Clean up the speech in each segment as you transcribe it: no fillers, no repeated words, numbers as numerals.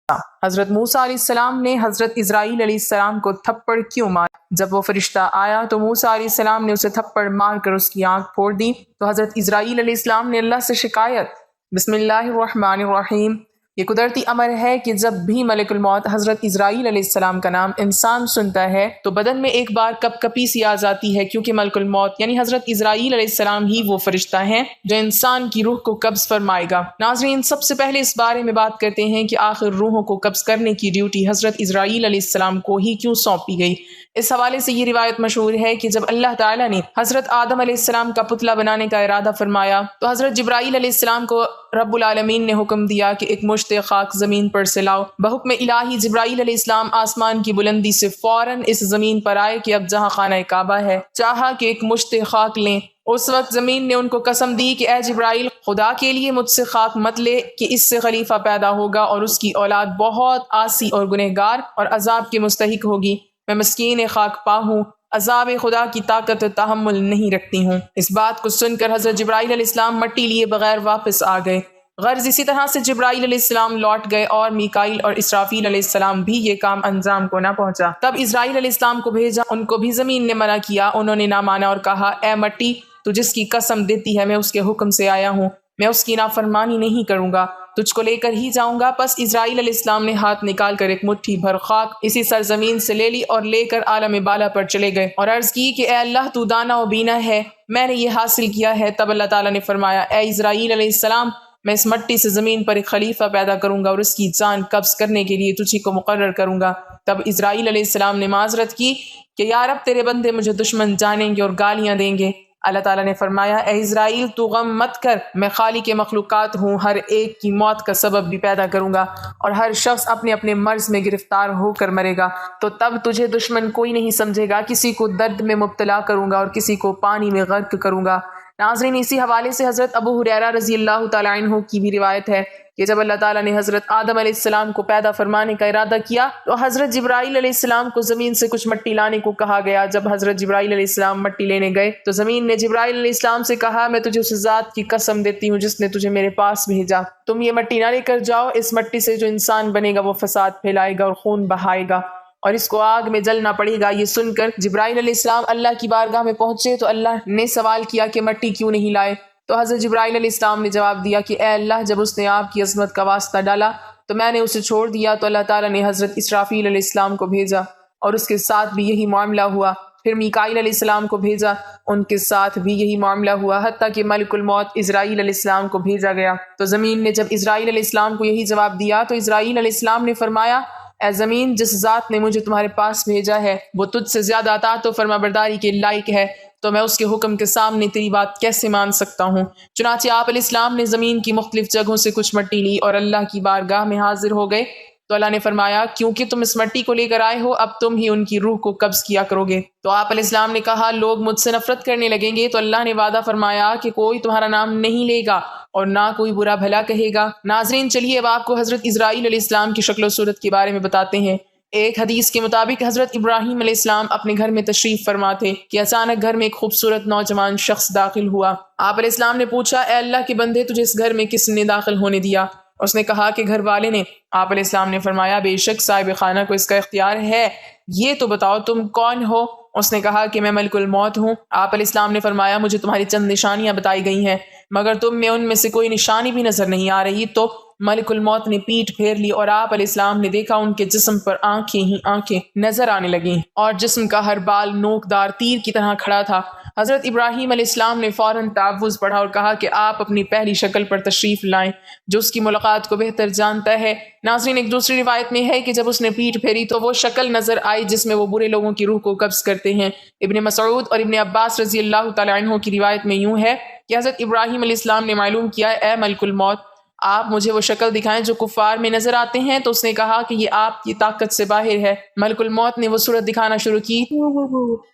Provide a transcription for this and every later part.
حضرت موسیٰ علیہ السلام نے حضرت اسرائیل علیہ السلام کو تھپڑ کیوں مارا؟ جب وہ فرشتہ آیا تو موسیٰ علیہ السلام نے اسے تھپڑ مار کر اس کی آنکھ پھوڑ دی تو حضرت اسرائیل علیہ السلام نے اللہ سے شکایت۔ بسم اللہ الرحمن الرحیم۔ یہ قدرتی امر ہے کہ جب بھی ملک الموت حضرت اسرائیل علیہ السلام کا نام انسان سنتا ہے تو بدن میں ایک بار کپ کپی سی آ جاتی ہے، کیونکہ ملک الموت یعنی حضرت اسرائیل علیہ السلام ہی وہ فرشتہ ہیں جو انسان کی روح کو قبض فرمائے گا۔ ناظرین، سب سے پہلے اس بارے میں بات کرتے ہیں کہ آخر روحوں کو قبض کرنے کی ڈیوٹی حضرت اسرائیل علیہ السلام کو ہی کیوں سونپی گئی؟ اس حوالے سے یہ روایت مشہور ہے کہ جب اللہ تعالیٰ نے حضرت آدم علیہ السلام کا پتلا بنانے کا ارادہ فرمایا تو حضرت جبرائیل علیہ السلام کو رب العالمین نے حکم دیا کہ ایک مشت خاک زمین پر سے لاؤ۔ بحکم الہی جبرائیل علیہ السلام آسمان کی بلندی سے فوراً اس زمین پر آئے کہ اب جہاں خانہ کعبہ ہے چاہا کہ ایک مشت خاک لیں۔ اس وقت زمین نے ان کو قسم دی کہ اے جبرائیل، خدا کے لیے مجھ سے خاک مت لے کہ اس سے خلیفہ پیدا ہوگا اور اس کی اولاد بہت عاصی اور گنہگار اور عذاب کے مستحق ہوگی۔ میں مسکین خاک پا ہوں، عذاب خدا کی طاقت تحمل نہیں رکھتی ہوں۔ اس بات کو سن کر حضرت جبرائیل علیہ السلام مٹی لیے بغیر واپس آ گئے۔ غرض اسی طرح سے جبرائیل علیہ السلام لوٹ گئے اور میکائیل اور اسرافیل علیہ السلام بھی یہ کام انجام کو نہ پہنچا۔ تب اسرائیل علیہ السلام کو بھیجا، ان کو بھی زمین نے منع کیا، انہوں نے نہ مانا اور کہا، اے مٹی، تو جس کی قسم دیتی ہے میں اس کے حکم سے آیا ہوں، میں اس کی نافرمانی نہیں کروں گا، تجھ کو لے کر ہی جاؤں گا۔ پس اسرائیل علیہ السلام نے ہاتھ نکال کر ایک مٹھی بھر خاک اسی سرزمین سے لے لی اور لے کر عالم بالا پر چلے گئے اور عرض کی کہ اے اللہ، تو دانا و بینا ہے، میں نے یہ حاصل کیا ہے۔ تب اللہ تعالیٰ نے فرمایا، اے اسرائیل علیہ السلام، میں اس مٹی سے زمین پر ایک خلیفہ پیدا کروں گا اور اس کی جان قبض کرنے کے لیے تجھی کو مقرر کروں گا۔ تب اسرائیل علیہ السلام نے معذرت کی کہ یا رب، تیرے بندے مجھے دشمن جانیں گے اور گالیاں دیں گے۔ اللہ تعالیٰ نے فرمایا، اے اسرائیل، تو غم مت کر، میں خالق مخلوقات ہوں، ہر ایک کی موت کا سبب بھی پیدا کروں گا اور ہر شخص اپنے اپنے مرض میں گرفتار ہو کر مرے گا، تو تب تجھے دشمن کوئی نہیں سمجھے گا، کسی کو درد میں مبتلا کروں گا اور کسی کو پانی میں غرق کروں گا۔ ناظرین، اسی حوالے سے حضرت ابو ہریرہ رضی اللہ تعالیٰ عنہ کی بھی روایت ہے کہ جب اللہ تعالیٰ نے حضرت آدم علیہ السلام کو پیدا فرمانے کا ارادہ کیا تو حضرت جبرائیل علیہ السلام کو زمین سے کچھ مٹی لانے کو کہا گیا۔ جب حضرت جبرائیل علیہ السلام مٹی لینے گئے تو زمین نے جبرائیل علیہ السلام سے کہا، میں تجھے اس ذات کی قسم دیتی ہوں جس نے تجھے میرے پاس بھیجا، تم یہ مٹی نہ لے کر جاؤ، اس مٹی سے جو انسان بنے گا وہ فساد پھیلائے گا اور خون بہائے گا اور اس کو آگ میں جلنا پڑے گا۔ یہ سن کر جبرائیل علیہ السلام اللہ کی بارگاہ میں پہنچے تو اللہ نے سوال کیا کہ مٹی کیوں نہیں لائے؟ تو حضرت جبرائیل علیہ السلام نے جواب دیا کہ اے اللہ، جب اس نے آپ کی عظمت کا واسطہ ڈالا تو میں نے اسے چھوڑ دیا، تو اللہ تعالیٰ نے حضرت اسرافیل علیہ السلام کو بھیجا اور اس کے ساتھ بھی یہی معاملہ ہوا۔ پھر میکائیل علیہ السلام کو بھیجا، ان کے ساتھ بھی یہی معاملہ ہوا، حتیٰ کہ ملک الموت اسرائیل علیہ السلام کو بھیجا گیا۔ تو زمین نے جب اسرائیل علیہ السلام کو یہی جواب دیا تو اسرائیل علیہ السلام نے فرمایا، اے زمین، جس ذات نے مجھے تمہارے پاس بھیجا ہے وہ تجھ سے زیادہ اطاعت و فرما برداری کے لائق ہے، تو میں اس کے حکم کے سامنے تیری بات کیسے مان سکتا ہوں؟ چنانچہ آپ علیہ السلام نے زمین کی مختلف جگہوں سے کچھ مٹی لی اور اللہ کی بارگاہ میں حاضر ہو گئے تو اللہ نے فرمایا، کیونکہ تم اس مٹی کو لے کر آئے ہو، اب تم ہی ان کی روح کو قبض کیا کرو گے۔ تو آپ علیہ السلام نے کہا، لوگ مجھ سے نفرت کرنے لگیں گے تو اللہ نے وعدہ فرمایا کہ کوئی تمہارا نام نہیں لے گا اور نہ کوئی برا بھلا کہے گا۔ ناظرین، چلیے اب آپ کو حضرت اسرائیل علیہ السلام کی شکل و صورت کے بارے میں بتاتے ہیں۔ ایک حدیث کے مطابق حضرت ابراہیم علیہ السلام اپنے گھر میں تشریف فرما تھے کہ اچانک گھر میں ایک خوبصورت نوجوان شخص داخل ہوا۔ آپ علیہ السلام نے پوچھا، اے اللہ کے بندے، تجھے اس گھر میں کس نے داخل ہونے دیا؟ اس نے کہا کہ گھر والے نے۔ آپ علیہ السلام نے فرمایا، بے شک صاحب خانہ کو اس کا اختیار ہے، یہ تو بتاؤ تم کون ہو؟ اس نے کہا کہ میں ملک الموت ہوں۔ آپ علیہ السلام نے فرمایا، مجھے تمہاری چند نشانیاں بتائی گئی ہیں مگر تم میں ان میں سے کوئی نشانی بھی نظر نہیں آ رہی۔ تو ملک الموت نے پیٹھ پھیر لی اور آپ علیہ السلام نے دیکھا ان کے جسم پر آنکھیں ہی آنکھیں نظر آنے لگیں اور جسم کا ہر بال نوکدار تیر کی طرح کھڑا تھا۔ حضرت ابراہیم علیہ السلام نے فوراً تعوذ پڑھا اور کہا کہ آپ اپنی پہلی شکل پر تشریف لائیں، جو اس کی ملاقات کو بہتر جانتا ہے۔ ناظرین، ایک دوسری روایت میں ہے کہ جب اس نے پیٹھ پھیری تو وہ شکل نظر آئی جس میں وہ برے لوگوں کی روح کو قبض کرتے ہیں۔ ابن مسعود اور ابن عباس رضی اللہ تعالیٰ عنہ کی روایت میں یوں ہے کہ حضرت ابراہیم علیہ السلام نے معلوم کیا، اے ملک الموت، آپ مجھے وہ شکل دکھائیں جو کفار میں نظر آتے ہیں۔ تو اس نے کہا کہ یہ آپ کی طاقت سے باہر ہے۔ ملک الموت نے وہ صورت دکھانا شروع کی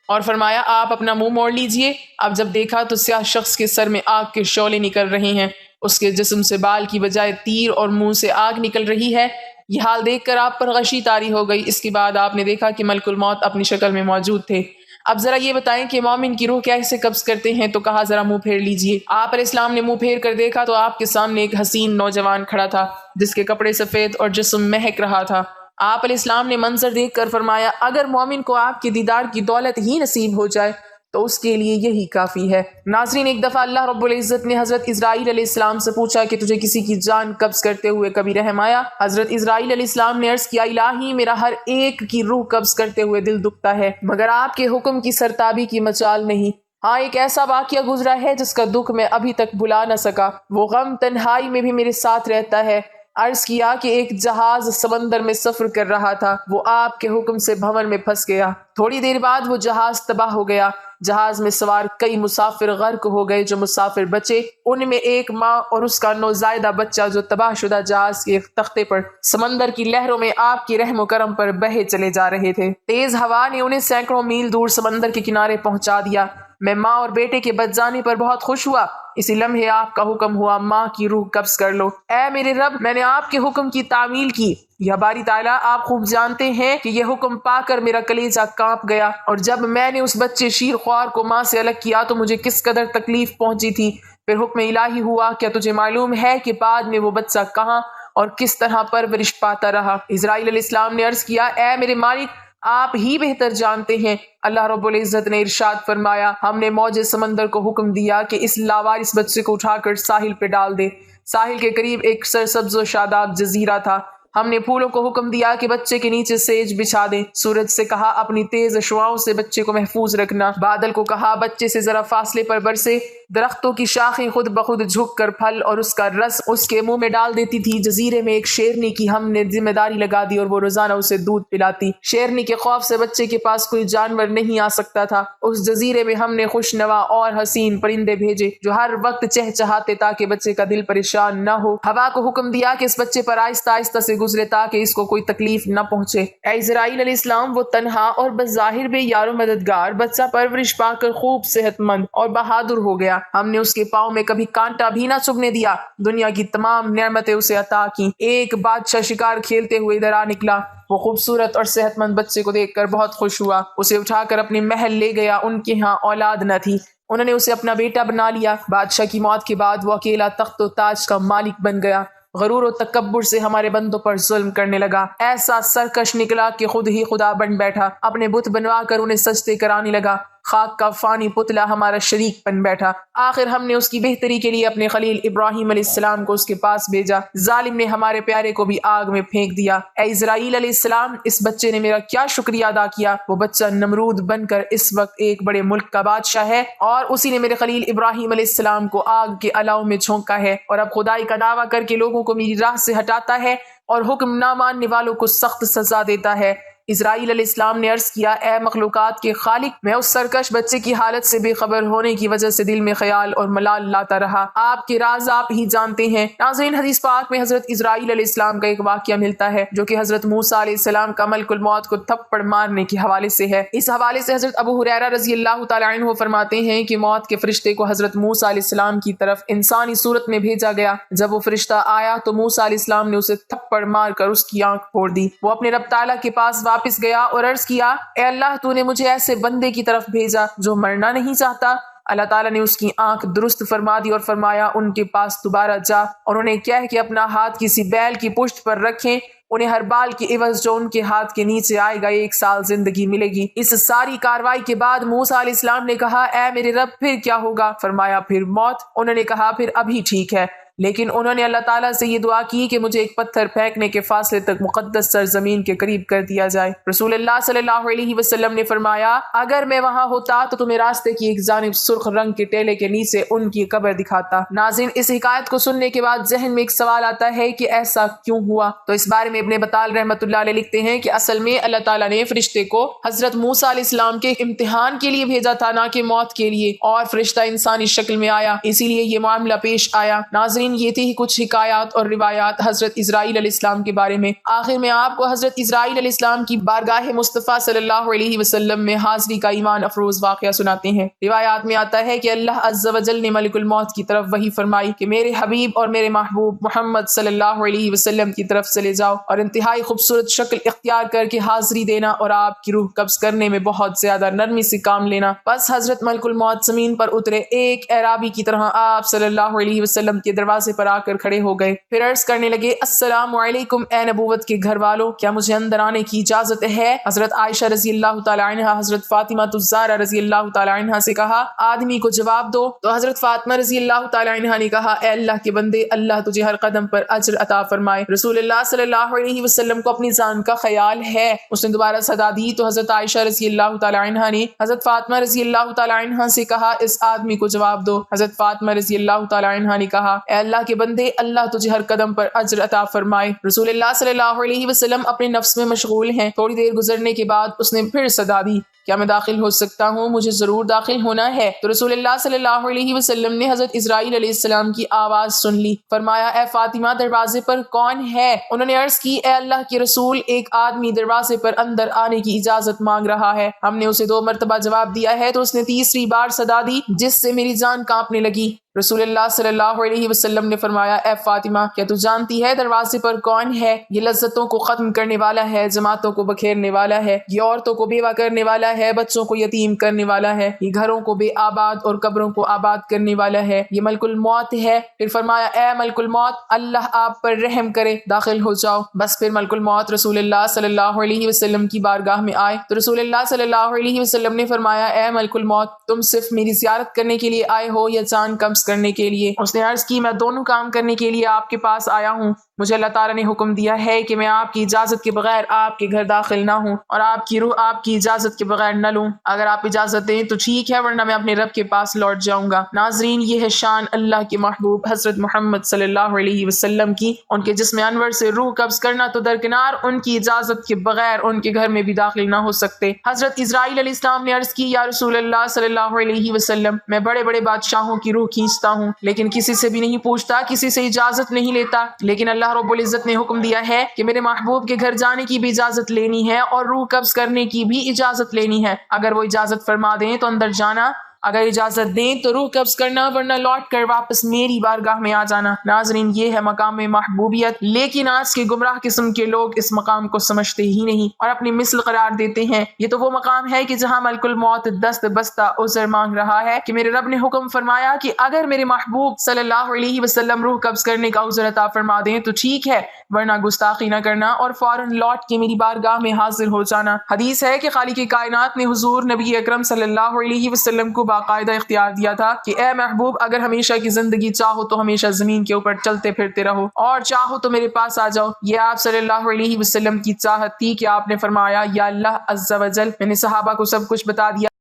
اور فرمایا، آپ اپنا منہ موڑ لیجئے۔ اب جب دیکھا تو سیاہ شخص کے سر میں آگ کے شعلے نکل رہے ہیں، اس کے جسم سے بال کی بجائے تیر اور منہ سے آگ نکل رہی ہے۔ یہ حال دیکھ کر آپ پر غشی طاری ہو گئی۔ اس کے بعد آپ نے دیکھا کہ ملک الموت اپنی شکل میں موجود تھے۔ اب ذرا یہ بتائیں کہ مومن کی روح کیسے قبض کرتے ہیں؟ تو کہا ذرا منہ پھیر لیجئے۔ آپ علیہ السلام نے منہ پھیر کر دیکھا تو آپ کے سامنے ایک حسین نوجوان کھڑا تھا جس کے کپڑے سفید اور جسم مہک رہا تھا۔ آپ علیہ السلام نے منظر دیکھ کر فرمایا اگر مومن کو آپ کے دیدار کی دولت ہی نصیب ہو جائے تو اس کے لیے یہی کافی ہے۔ ناظرین، ایک دفعہ اللہ رب العزت نے حضرت اسرائیل علیہ السلام سے پوچھا کہ تجھے کسی کی جان قبض کرتے ہوئے کبھی رحم آیا؟ حضرت اسرائیل علیہ السلام نے عرض کیا الہی میرا ہر ایک کی روح قبض کرتے ہوئے دل دکھتا ہے مگر آپ کے حکم کی سرتابی کی مجال نہیں۔ ہاں، ایک ایسا واقعہ گزرا ہے جس کا دکھ میں ابھی تک بھلا نہ سکا، وہ غم تنہائی میں بھی میرے ساتھ رہتا ہے۔ عرض کیا کہ ایک جہاز سمندر میں سفر کر رہا تھا، وہ آپ کے حکم سے بھنور میں پھنس گیا، تھوڑی دیر بعد وہ جہاز تباہ ہو گیا، جہاز میں سوار کئی مسافر غرق ہو گئے، جو مسافر بچے ان میں ایک ماں اور اس کا نوزائیدہ بچہ جو تباہ شدہ جہاز کے تختے پر سمندر کی لہروں میں آپ کی رحم و کرم پر بہے چلے جا رہے تھے۔ تیز ہوا نے انہیں سینکڑوں میل دور سمندر کے کنارے پہنچا دیا۔ میں ماں اور بیٹے کے بچ جانے پر بہت خوش ہوا، اسی لمحے آپ کا حکم ہوا ماں کی روح قبض کر لو۔ اے میرے رب، میں نے آپ کے حکم کی تعمیل کی، یا باری تعالیٰ آپ خوب جانتے ہیں کہ یہ حکم پا کر میرا کلیجہ کانپ گیا، اور جب میں نے اس بچے شیر خوار کو ماں سے الگ کیا تو مجھے کس قدر تکلیف پہنچی تھی۔ پھر حکم الہی ہوا، کیا تجھے معلوم ہے کہ بعد میں وہ بچہ کہاں اور کس طرح پرورش پاتا رہا؟ اسرائیل علیہ السلام نے عرض کیا اے میرے مالک، آپ ہی بہتر جانتے ہیں۔ اللہ رب العزت نے ارشاد فرمایا ہم نے موج سمندر کو حکم دیا کہ اس لاوارث بچے کو اٹھا کر ساحل پہ ڈال دے۔ ساحل کے قریب ایک سرسبز و شاداب جزیرہ تھا، ہم نے پھولوں کو حکم دیا کہ بچے کے نیچے سیج بچھا دیں۔ سورج سے کہا اپنی تیز اشعاؤں سے بچے کو محفوظ رکھنا، بادل کو کہا بچے سے ذرا فاصلے پر برسے، درختوں کی شاخیں خود بخود جھک کر پھل اور اس کا رس اس کے منہ میں ڈال دیتی تھی۔ جزیرے میں ایک شیرنی کی ہم نے ذمہ داری لگا دی اور وہ روزانہ اسے دودھ پلاتی۔ شیرنی کے خوف سے بچے کے پاس کوئی جانور نہیں آ سکتا تھا۔ اس جزیرے میں ہم نے خوش نوا اور حسین پرندے بھیجے جو ہر وقت چہچہاتے تاکہ بچے کا دل پریشان نہ ہو۔ ہوا کو حکم دیا کہ اس بچے پر آہستہ آہستہ سے گزرے تاکہ اس کو کوئی تکلیف نہ پہنچے۔ اے اسرائیل علیہ السلام، وہ تنہا اور بظاہر بے یار و مددگار بچہ پرورش پا کر خوب صحت مند اور بہادر ہو گیا۔ ہم نے اس کے پاؤں میں کبھی کانٹا بھی نہ چبھنے دیا، دنیا کی تمام نعمتیں اسے عطا کی۔ ایک بادشاہ شکار کھیلتے ہوئے ادھر آ نکلا، وہ خوبصورت اور صحت مند بچے کو دیکھ کر بہت خوش ہوا، اسے اٹھا کر اپنے محل لے گیا۔ ان کے ہاں اولاد نہ تھی، انہوں نے اسے اپنا بیٹا بنا لیا۔ بادشاہ کی موت کے بعد وہ اکیلا تخت و تاج کا مالک بن گیا، غرور و تکبر سے ہمارے بندوں پر ظلم کرنے لگا، ایسا سرکش نکلا کہ خود ہی خدا بن بیٹھا، اپنے بت بنوا کر انہیں سجدے کرانے لگا، خاک کا فانی پتلا ہمارا شریک بن بیٹھا۔ آخر ہم نے اس کی بہتری کے لیے اپنے خلیل ابراہیم علیہ السلام کو اس کے پاس بھیجا، ظالم نے ہمارے پیارے کو بھی آگ میں پھینک دیا۔ اے اسرائیل علیہ السلام، اس بچے نے میرا کیا شکریہ ادا کیا؟ وہ بچہ نمرود بن کر اس وقت ایک بڑے ملک کا بادشاہ ہے، اور اسی نے میرے خلیل ابراہیم علیہ السلام کو آگ کے الاؤ میں جھونکا ہے، اور اب خدائی کا دعویٰ کر کے لوگوں کو میری راہ سے ہٹاتا ہے اور حکم نہ ماننے والوں کو سخت سزا دیتا ہے۔ اسرائیل علیہ السلام نے عرض کیا اے مخلوقات کے خالق، میں اس سرکش بچے کی حالت سے بے خبر ہونے کی وجہ سے دل میں خیال اور ملال لاتا رہا، آپ کے راز آپ ہی جانتے ہیں۔ ناظرین، حدیث پاک میں حضرت اسرائیل علیہ السلام کا ایک واقعہ ملتا ہے جو کہ حضرت موسیٰ علیہ السلام کا ملک الموت کو تھپڑ مارنے کے حوالے سے ہے۔ اس حوالے سے حضرت ابو ہریرہ رضی اللہ تعالی عنہ فرماتے ہیں کہ موت کے فرشتے کو حضرت موسیٰ علیہ السلام کی طرف انسانی صورت میں بھیجا گیا۔ جب وہ فرشتہ آیا تو موسیٰ علیہ السلام نے اسے تھپڑ مار کر اس کی آنکھ پھوڑ دی۔ وہ اپنے رب تعالیٰ کے پاس واپس گیا اور عرض کیا اے اللہ، تو نے مجھے ایسے بندے کی طرف بھیجا جو مرنا نہیں چاہتا۔ اللہ تعالیٰ نے اس کی آنکھ درست فرما دی اور فرمایا ان کے پاس دوبارہ جا اور انہیں کہہ کہ اپنا ہاتھ کسی بیل کی پشت پر رکھیں، انہیں ہر بال کی عوض جو ان کے ہاتھ کے نیچے آئے گا 1 سال زندگی ملے گی۔ اس ساری کاروائی کے بعد موسیٰ علیہ السلام نے کہا اے میرے رب، پھر کیا ہوگا؟ فرمایا پھر موت۔ انہوں نے کہا پھر ابھی ٹھیک ہے، لیکن انہوں نے اللہ تعالیٰ سے یہ دعا کی کہ مجھے ایک پتھر پھینکنے کے فاصلے تک مقدس سرزمین کے قریب کر دیا جائے۔ رسول اللہ صلی اللہ علیہ وسلم نے فرمایا اگر میں وہاں ہوتا تو تمہیں راستے کی ایک جانب سرخ رنگ کے ٹیلے کے نیچے ان کی قبر دکھاتا۔ ناظرین، اس حکایت کو سننے کے بعد ذہن میں ایک سوال آتا ہے کہ ایسا کیوں ہوا؟ تو اس بارے میں ابن بطال رحمۃ اللہ علیہ لکھتے ہیں کہ اصل میں اللہ تعالیٰ نے فرشتے کو حضرت موسیٰ علیہ السلام کے امتحان کے لیے بھیجا تھا، نہ کہ موت کے لیے، اور فرشتہ انسانی شکل میں آیا، اسی لیے یہ معاملہ پیش آیا۔ ناظرین، ناظرین یہ تھی کچھ حکایات اور روایات حضرت اسرائیل علیہ السلام کے بارے میں۔ آخر میں آپ کو حضرت اسرائیل علیہ السلام کی بارگاہ مصطفیٰ صلی اللہ علیہ وسلم میں حاضری کا ایمان افروز واقعہ سناتے ہیں۔ روایات میں آتا ہے کہ اللہ عز و جل نے ملک الموت کی طرف وحی فرمائی کہ میرے حبیب اور میرے محبوب محمد صلی اللہ علیہ وسلم کی طرف چلے جاؤ اور انتہائی خوبصورت شکل اختیار کر کے حاضری دینا اور آپ کی روح قبض کرنے میں بہت زیادہ نرمی سے کام لینا۔ بس حضرت ملک الموت زمین پر اترے، ایک اعرابی کی طرح آپ صلی اللہ علیہ وسلم کے دروازے پر آ کر کھڑے ہو گئے، پھر عرض کرنے لگے السلام علیکم اے نبوت کے گھر والوں، کیا مجھے اندر آنے کی اجازت ہے؟ حضرت عائشہ رضی اللہ تعالی عنہا حضرت فاطمہ الزہرا رضی اللہ تعالی عنہا سے کہا آدمی کو جواب دو، تو حضرت فاطمہ رضی اللہ تعالی عنہا نے کہا اے اللہ کے بندے، اللہ تجھے ہر قدم پر اجر عطا فرمائے، رسول اللہ صلی اللہ علیہ وسلم کو اپنی جان کا خیال ہے۔ اس نے دوبارہ صدا دی تو حضرت عائشہ رضی اللہ تعالی عنہا نے حضرت فاطمہ رضی اللہ تعالی عنہا سے کہا اس آدمی کو جواب دو۔ حضرت فاطمہ رضی اللہ تعالی عنہا نے کہا اے اللہ کے بندے، اللہ تجھے ہر قدم پر اجر عطا فرمائے، رسول اللہ صلی اللہ علیہ وسلم اپنے نفس میں مشغول ہیں۔ تھوڑی دیر گزرنے کے بعد اس نے پھر صدا دی کیا میں داخل ہو سکتا ہوں؟ مجھے ضرور داخل ہونا ہے۔ تو رسول اللہ صلی اللہ علیہ وسلم نے حضرت اسرائیل علیہ السلام کی آواز سن لی، فرمایا اے فاطمہ دروازے پر کون ہے؟ انہوں نے عرض کی اے اللہ کے رسول، ایک آدمی دروازے پر اندر آنے کی اجازت مانگ رہا ہے۔ ہم نے اسے 2 مرتبہ جواب دیا ہے تو اس نے تیسری بار صدا دی جس سے میری جان کانپنے لگی۔ رسول اللہ صلی اللہ علیہ وسلم نے فرمایا اے فاطمہ کیا تو جانتی ہے دروازے پر کون ہے؟ یہ لذتوں کو ختم کرنے والا ہے، جماعتوں کو بکھیرنے والا ہے، یہ عورتوں کو بیوہ کرنے والا ہے، بچوں کو یتیم کرنے والا ہے، یہ گھروں کو بے آباد اور قبروں کو آباد کرنے والا ہے، یہ ملک الموت ہے۔ پھر فرمایا اے ملک الموت، اللہ آپ پر رحم کرے، داخل ہو جاؤ۔ بس پھر ملک الموت رسول اللہ صلی اللہ علیہ وسلم کی بارگاہ میں آئے تو رسول اللہ صلی اللہ علیہ وسلم نے فرمایا اے ملک الموت، تم صرف میری زیارت کرنے کے لیے آئے ہو یا جان قبض کرنے کے لیے؟ اس نے عرض کی میں دونوں کام کرنے کے لیے آپ کے پاس آیا ہوں۔ مجھے اللہ تعالیٰ نے حکم دیا ہے کہ میں آپ کی اجازت کے بغیر آپ کے گھر داخل نہ ہوں اور آپ کی روح آپ کی اجازت کے بغیر نہ لوں۔ اگر آپ اجازت دیں تو ٹھیک ہے، ورنہ میں اپنے رب کے پاس لوٹ جاؤں گا۔ ناظرین یہ ہے شان اللہ کے محبوب حضرت محمد صلی اللہ علیہ وسلم کی۔ ان کے جسم انور سے روح قبض کرنا تو درکنار، ان کی اجازت کے بغیر ان کے گھر میں بھی داخل نہ ہو سکتے۔ حضرت اسرائیل علیہ السلام نے عرض کی یا رسول اللہ صلی اللہ علیہ وسلم، میں بڑے بڑے بادشاہوں کی روح کھینچتا ہوں لیکن کسی سے بھی نہیں پوچھتا، کسی سے اجازت نہیں لیتا، لیکن اللہ رب العزت نے حکم دیا ہے کہ میرے محبوب کے گھر جانے کی بھی اجازت لینی ہے اور روح قبض کرنے کی بھی اجازت لینی ہے۔ اگر وہ اجازت فرما دیں تو اندر جانا، اگر اجازت دیں تو روح قبض کرنا، ورنہ لوٹ کر واپس میری بارگاہ میں آ جانا۔ ناظرین یہ ہے مقام محبوبیت، لیکن آج کے گمراہ قسم کے لوگ اس مقام کو سمجھتے ہی نہیں اور اپنی مثل قرار دیتے ہیں۔ یہ تو وہ مقام ہے کہ جہاں ملک الموت دست بستہ عذر مانگ رہا ہے کہ میرے رب نے حکم فرمایا کہ اگر میرے محبوب صلی اللہ علیہ وسلم روح قبض کرنے کا عذر عطا فرما دیں تو ٹھیک ہے، ورنہ گستاخی نہ کرنا اور فوراً لوٹ کے میری بارگاہ میں حاضر ہو جانا۔ حدیث ہے کہ خالق کائنات نے حضور نبی اکرم صلی اللہ علیہ وسلم کو باقاعدہ اختیار دیا تھا کہ اے محبوب اگر ہمیشہ کی زندگی چاہو تو ہمیشہ زمین کے اوپر چلتے پھرتے رہو اور چاہو تو میرے پاس آ جاؤ۔ یہ آپ صلی اللہ علیہ وسلم کی چاہت تھی کہ آپ نے فرمایا یا اللہ عز و جل، میں نے صحابہ کو سب کچھ بتا دیا